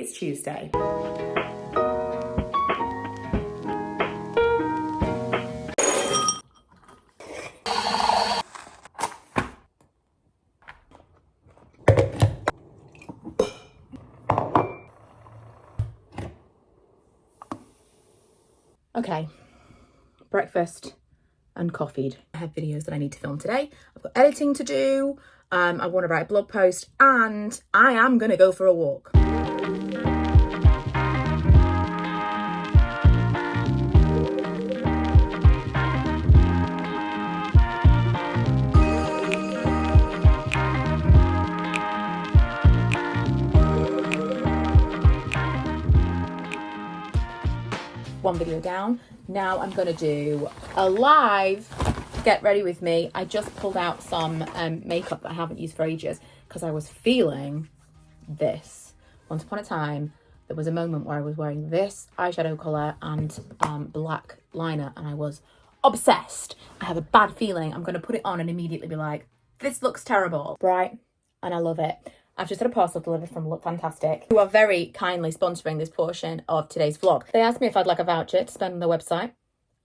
It's Tuesday. Okay, breakfast and coffeed. I have videos that I need to film today. I've got editing to do. I want to write a blog post and I am going to go for a walk. One video down. Now I'm going to do a live get ready with me. I just pulled out some makeup that I haven't used for ages because I was feeling this. Once upon a time, there was a moment where I was wearing this eyeshadow colour and black liner and I was obsessed. I have a bad feeling I'm going to put it on and immediately be like, this looks terrible. Bright, and I love it. I've just had a parcel delivered from Look Fantastic, who are very kindly sponsoring this portion of today's vlog. They asked me if I'd like a voucher to spend on their website,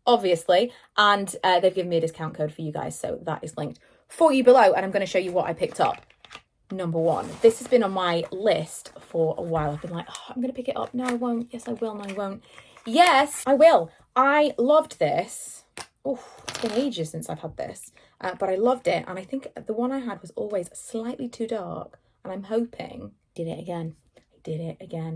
obviously, and they've given me a discount code for you guys, so that is linked for you below, and I'm going to show you what I picked up. Number one, this has been on my list for a while. I've been like, oh, I'm going to pick it up. No, I won't. Yes, I will. No, I won't. Yes, I will. I loved this. Oh, it's been ages since I've had this, but I loved it, and I think the one I had was always slightly too dark. And I'm hoping, did it again.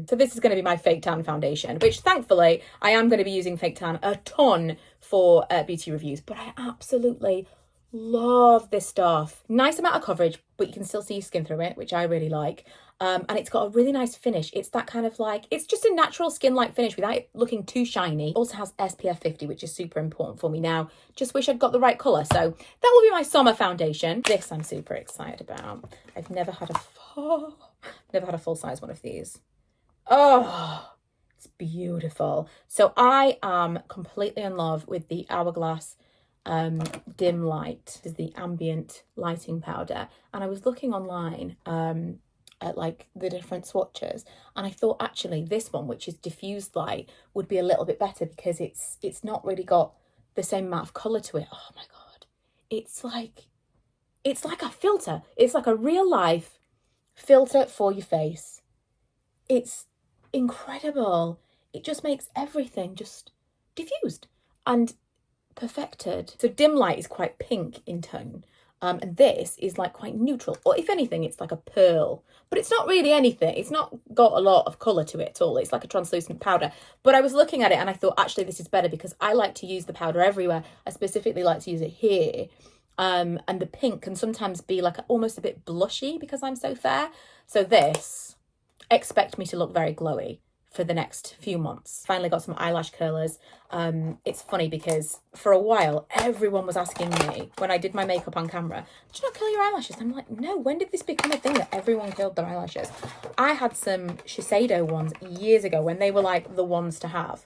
So this is going to be my Fake Tan foundation, which thankfully I am going to be using Fake Tan a ton for beauty reviews, but I absolutely love this stuff. Nice amount of coverage, but you can still see your skin through it, which I really like. And it's got a really nice finish. It's that kind of like, it's just a natural skin-like finish without it looking too shiny. Also has SPF 50, which is super important for me now. Just wish I'd got the right colour. So that will be my summer foundation. This I'm super excited about. I've never had a full-size one of these. Oh, it's beautiful. So I am completely in love with the Hourglass dim light. This is the ambient lighting powder, and I was looking online at like the different swatches, and I thought actually this one, which is diffused light, would be a little bit better because it's not really got the same amount of colour to it. Oh my god, it's like a filter. It's like a real life filter for your face. It's incredible. It just makes everything just diffused and perfected. So dim light is quite pink in tone, and this is like quite neutral, or if anything it's like a pearl, but it's not really anything. It's not got a lot of colour to it at all. It's like a translucent powder. But I was looking at it and I thought actually this is better because I like to use the powder everywhere. I specifically like to use it here, and the pink can sometimes be like almost a bit blushy because I'm so fair. So this, expect me to look very glowy for the next few months. Finally got some eyelash curlers. It's funny because for a while everyone was asking me when I did my makeup on camera, did you not curl your eyelashes? I'm like, no, when did this become a thing that everyone curled their eyelashes? I had some Shiseido ones years ago when they were like the ones to have.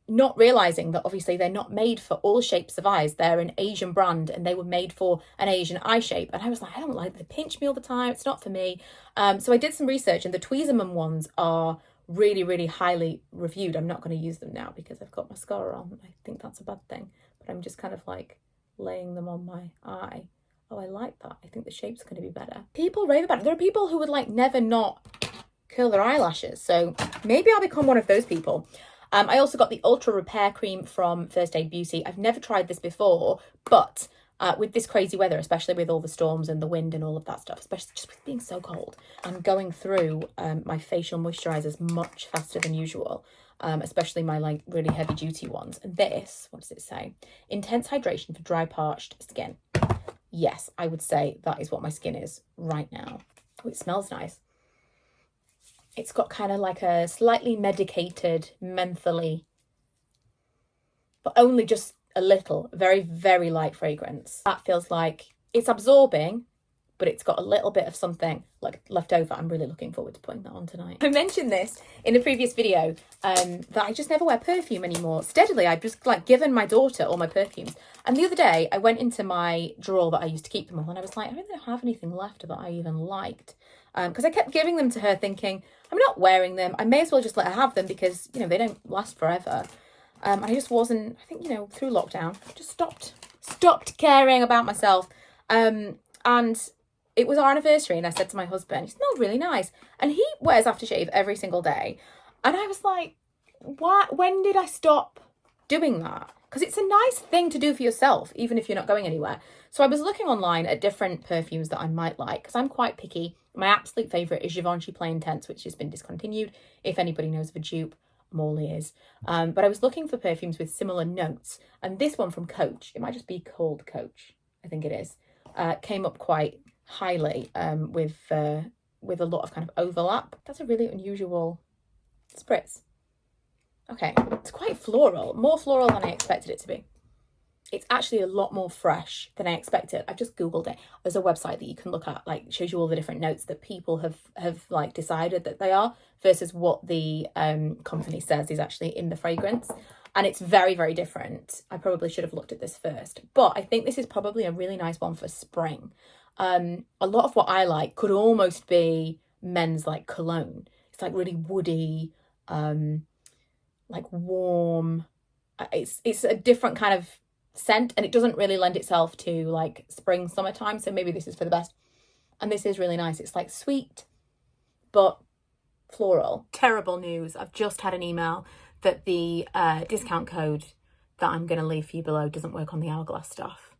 Not realising that obviously they're not made for all shapes of eyes. They're an Asian brand and they were made for an Asian eye shape. And I was like, I don't like they pinch me all the time. It's not for me. So I did some research and the Tweezerman ones are really, really highly reviewed. I'm not going to use them now because I've got mascara on. I think that's a bad thing. But I'm just kind of like laying them on my eye. Oh, I like that. I think the shape's going to be better. People rave about it. There are people who would like never not curl their eyelashes. So maybe I'll become one of those people. I also got the Ultra Repair Cream from First Aid Beauty. I've never tried this before, but with this crazy weather, especially with all the storms and the wind and all of that stuff, especially just with being so cold, I'm going through my facial moisturisers much faster than usual, especially my like really heavy duty ones. And this, what does it say? Intense hydration for dry, parched skin. Yes, I would say that is what my skin is right now. Oh, it smells nice. It's got kind of like a slightly medicated, mentholy, but only just a little, very, very light fragrance. That feels like it's absorbing, but it's got a little bit of something like left over. I'm really looking forward to putting that on tonight. I mentioned this in a previous video, that I just never wear perfume anymore. Steadily, I've just like given my daughter all my perfumes. And the other day I went into my drawer that I used to keep them all and I was like, I really don't have anything left that I even liked. because I kept giving them to her thinking, I'm not wearing them. I may as well just let her have them because, you know, they don't last forever. And I just wasn't, I think, you know, through lockdown, just stopped caring about myself. And it was our anniversary and I said to my husband, you smell really nice. And he wears aftershave every single day. And I was like, when did I stop doing that? Because it's a nice thing to do for yourself, even if you're not going anywhere. So I was looking online at different perfumes that I might like, because I'm quite picky. My absolute favourite is Givenchy Play Intense, which has been discontinued. If anybody knows of a dupe, I'm all ears. But I was looking for perfumes with similar notes. And this one from Coach, it might just be called Coach, I think it is, came up quite highly with a lot of kind of overlap. That's a really unusual spritz. Okay, it's quite floral, more floral than I expected it to be. It's actually a lot more fresh than I expected. I've just Googled it. There's a website that you can look at, like shows you all the different notes that people have like decided that they are versus what the company says is actually in the fragrance. And it's very, very different. I probably should have looked at this first, but I think this is probably a really nice one for spring. A lot of what I like could almost be men's like cologne. It's like really woody, like warm. It's a different kind of scent and it doesn't really lend itself to like spring, summertime. So maybe this is for the best. And this is really nice. It's like sweet, but floral. Terrible news. I've just had an email that the discount code that I'm going to leave for you below doesn't work on the Hourglass stuff.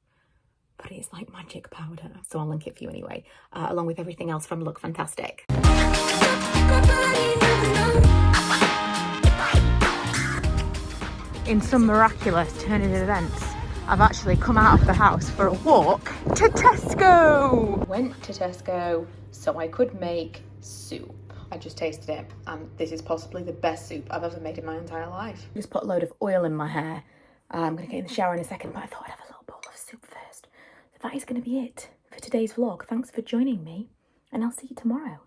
But it's like magic powder. So I'll link it for you anyway, along with everything else from Look Fantastic. In some miraculous turn of events, I've actually come out of the house for a walk to Tesco. Went to Tesco so I could make soup. I just tasted it and this is possibly the best soup I've ever made in my entire life. Just put a load of oil in my hair. I'm going to get in the shower in a second, but I thought I'd have a little bowl of soup first. So that is going to be it for today's vlog. Thanks for joining me and I'll see you tomorrow.